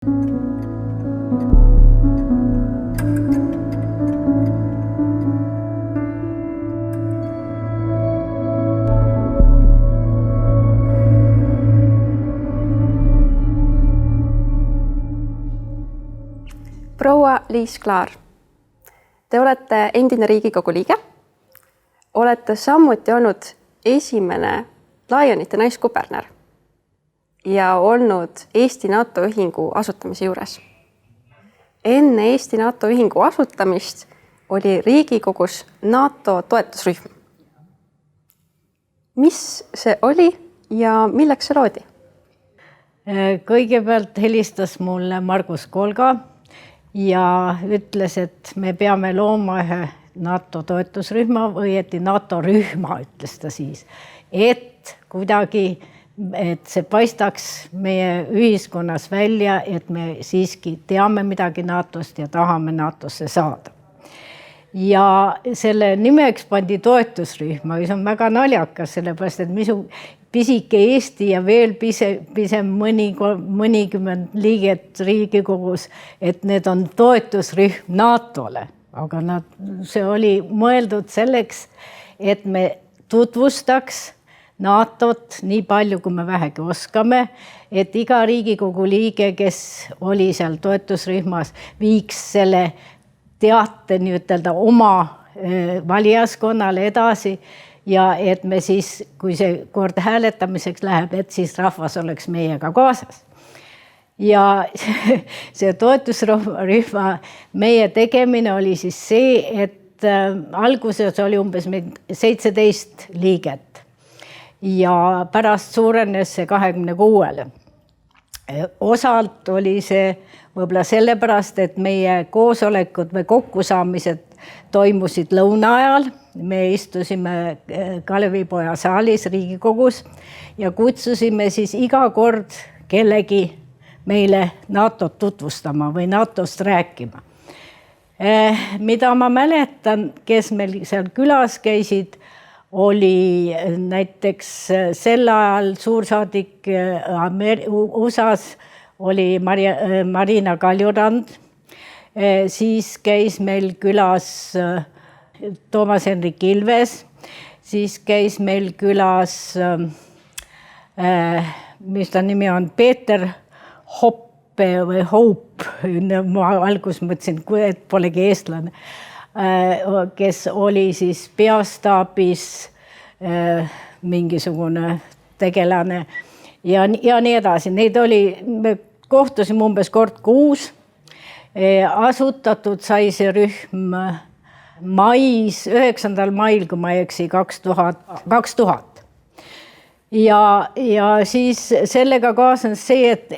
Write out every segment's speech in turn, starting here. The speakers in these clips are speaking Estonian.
Proua Liis Klaar, te olete endine Riigikogu liige, olete samuti olnud esimene Lionite naiskuberner ja olnud Eesti NATO ühingu asutamise juures. Enne Eesti NATO ühingu asutamist oli Riigikogus NATO toetusrühm. Mis see oli ja milleks see loodi? Kõigepealt helistas mulle Margus Kolga ja ütles, et me peame looma ühe NATO toetusrühma või NATO rühma, ütles ta siis, et kuidagi, et see paistaks meie ühiskonnas välja, et me siiski teame midagi NATOst ja tahame NATOsse saada. Ja selle nimeks pandi toetusrühma, mis on väga naljakas, sellepärast, et misu pisike Eesti ja veel pisem mõnikümmend liiget Riigikogus, et need on toetusrühm NATO-le. Aga see oli mõeldud selleks, et me tutvustaks NATO-t nii palju, kui me vähegi oskame, et iga Riigikogu liige, kes oli seal toetusrühmas, viiks selle teate nii-ütelda oma valijaskonnale edasi ja et me siis, kui see kord hääletamiseks läheb, et siis rahvas oleks meiega kaasas. Ja see toetusrühma meie tegemine oli siis see, et alguses oli umbes 17 liiget ja pärast suurenes see 26-le. Osalt oli see võib-olla sellepärast, et meie koosolekud või kokkusaamised toimusid lõuna ajal. Me istusime Kalevipoja saalis Riigikogus ja kutsusime siis iga kord kellegi meile NATO-t tutvustama või NATO-st rääkima. Mida ma mäletan, kes meil seal külas käisid, oli näiteks sel ajal suursaadik USA-s oli Marina Kaljurand, siis käis meil külas Toomas Hendrik Ilves, siis käis meil külas, mis ta nimi on, Peeter Hoppe või Hope, ma algus mõtlesin, et polegi eestlane, kes oli siis peastaabis mingisugune tegelane ja nii edasi. Neid oli, me kohtusime umbes kord kuus, asutatud sai see rühm mais, 9. mail, kui ma ei eksi, 2000. Ja siis sellega kaasnes see, et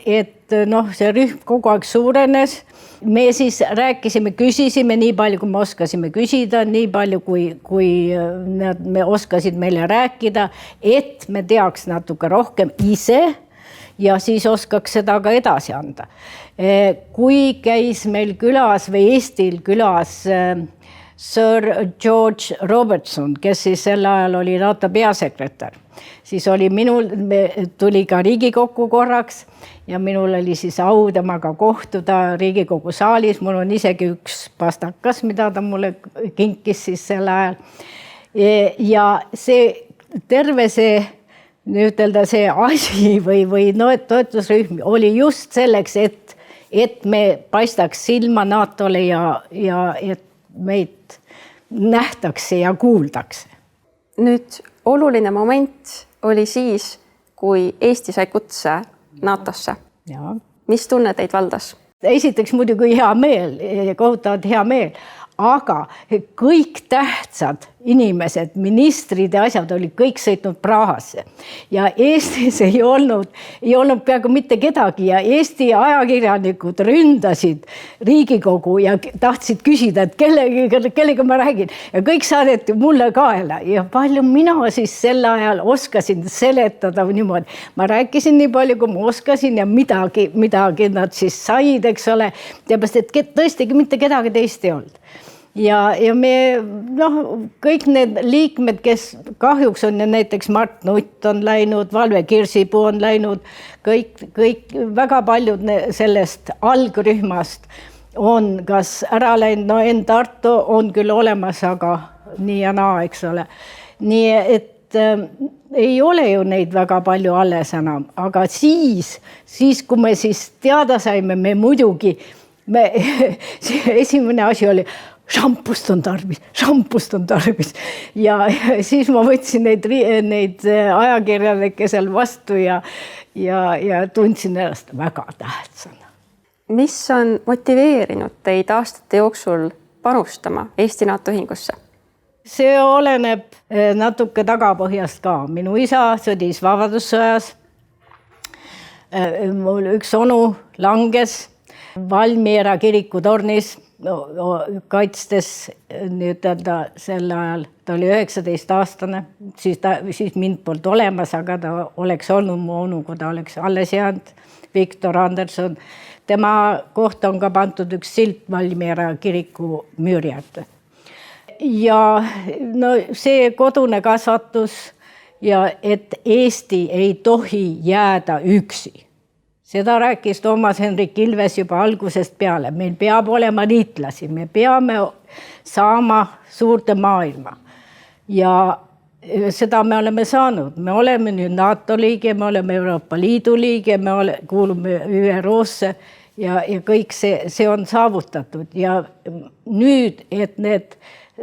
see rühm kogu aeg suurenes. Me siis rääkisime, küsisime nii palju, kui me oskasime küsida, nii palju, kui me oskasid meile rääkida, et me teaks natuke rohkem ise ja siis oskaks seda ka edasi anda. Kui käis meil külas või Eestil külas Sir George Robertson, kes siis sel ajal oli NATO peasekretär, siis oli tuli ka Riigikokku korraks ja minul oli siis au temaga kohtuda Riigikogu saalis. Mul on isegi üks pastakas, mida ta mulle kinkis siis sel ajal. Ja terve see, ütelda see asi või toetusrühm oli just selleks, et me paistaks silma NATO-le ja et meid nähtakse ja kuuldakse. Nüüd oluline moment oli siis, kui Eesti sai kutse NATOsse. Ja. Mis tunne teid valdas? Esiteks muidugi hea meel, kohutavalt hea meel, aga kõik tähtsad inimesed, ministrid ja asjad olid kõik sõitnud Prahasse. Ja Eestis ei olnud peaaegu mitte kedagi ja Eesti ajakirjanikud ründasid Riigikogu ja tahtsid küsida, et kellega ma räägin. Ja kõik saadeti mulle kaela ja palju mina siis sel ajal oskasin seletada niimoodi. Ma rääkisin nii palju, kui ma oskasin ja midagi nad siis said, eks ole. Teabast, et tõesti mitte kedagi teist ei olnud. ja me kõik need liikmed, kes kahjuks on näiteks Mart Nutt on läinud, Valve Kirsipuu on läinud, kõik väga paljud sellest algrühmast on kas ära läinud, Enn Tarto on küll olemas, aga nii ja naa, eks ole. Nii et ei ole ju neid väga palju alles enam, aga siis kui me siis teada saime, me muidugi, esimene asi oli, šampust on tarvis. Ja siis ma võtsin neid ajakirjanikke seal vastu ja tundsin ennast väga tähtsana. Mis on motiveerinud teid aastate jooksul panustama Eesti NATO ühingusse? See oleneb natuke tagapõhjast ka. Minu isa sõdis vabadussõjas. Mul üks onu langes Valmiera kirikutornis kaitstes sel ajal. Ta oli 19-aastane, siis mind polnud olemas, aga ta oleks olnud mu onu, kui ta oleks alles jäänud. Viktor Anderson. Tema kohta on ka pandud üks silt Valmiera kiriku müüri ette. Ja see kodune kasvatus ja et Eesti ei tohi jääda üksi. Seda rääkis Toomas Hendrik Ilves juba algusest peale. Meil peab olema liitlasi, me peame saama suurde maailma. Ja seda me oleme saanud. Me oleme nüüd NATO liige, me oleme Euroopa Liidu liige, me kuulume ÜRO-sse ja kõik see on saavutatud. Ja nüüd, et need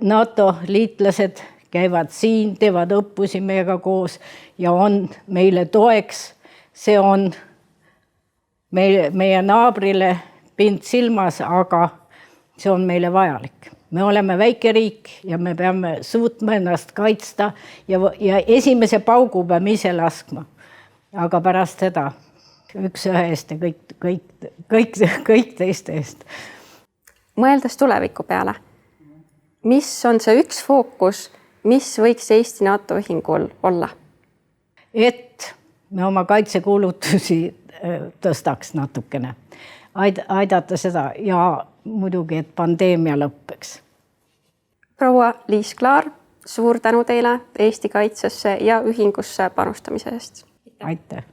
NATO liitlased käivad siin, teevad õppusi meiega koos ja on meile toeks, see on meie naabrile pind silmas, aga see on meile vajalik. Me oleme väike riik ja me peame suutma ennast kaitsta ja esimese paugu peame ise laskma. Aga pärast seda üks ühe eest ja kõik teiste eest. Mõeldes tuleviku peale, mis on see üks fookus, mis võiks Eesti NATO ühingul olla? Et me oma kaitsekulutusi tõstaks natukene, aidata seda ja muidugi, et pandeemia lõppeks. Proua Liis Klaar, suur tänu teile Eesti kaitsesse ja ühingusse panustamise eest. Aitäh!